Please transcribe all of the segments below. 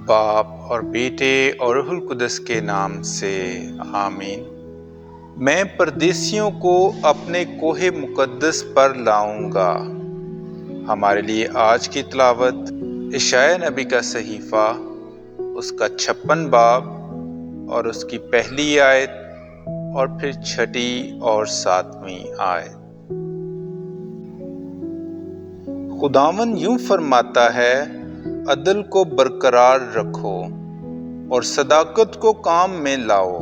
باپ اور بیٹے اور روح القدس کے نام سے آمین۔ میں پردیسیوں کو اپنے کوہ مقدس پر لاؤں گا۔ ہمارے لیے آج کی تلاوت اشعیاء نبی کا صحیفہ، اس کا 56 باب اور اس کی پہلی آیت اور پھر 6 اور 7ویں آیت۔ خداوند یوں فرماتا ہے، عدل کو برقرار رکھو اور صداقت کو کام میں لاؤ،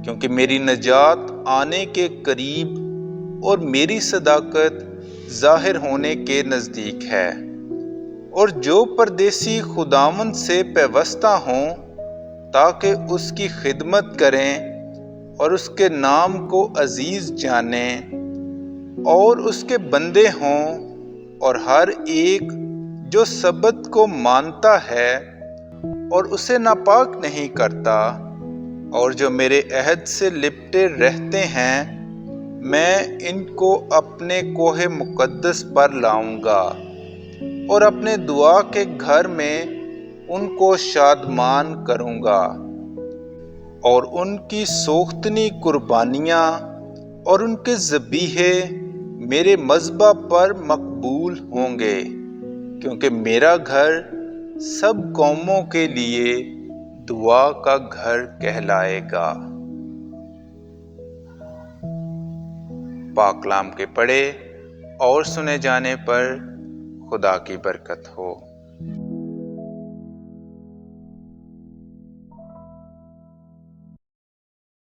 کیونکہ میری نجات آنے کے قریب اور میری صداقت ظاہر ہونے کے نزدیک ہے۔ اور جو پردیسی خداوند سے پیوستہ ہوں تاکہ اس کی خدمت کریں اور اس کے نام کو عزیز جانیں اور اس کے بندے ہوں، اور ہر ایک جو سبت کو مانتا ہے اور اسے ناپاک نہیں کرتا، اور جو میرے عہد سے لپٹے رہتے ہیں، میں ان کو اپنے کوہ مقدس پر لاؤں گا اور اپنے دعا کے گھر میں ان کو شادمان کروں گا، اور ان کی سوختنی قربانیاں اور ان کے ذبیحے میرے مذبح پر مقبول ہوں گے، کیونکہ میرا گھر سب قوموں کے لیے دعا کا گھر کہلائے گا۔ پاک کلام کے پڑھے اور سنے جانے پر خدا کی برکت ہو۔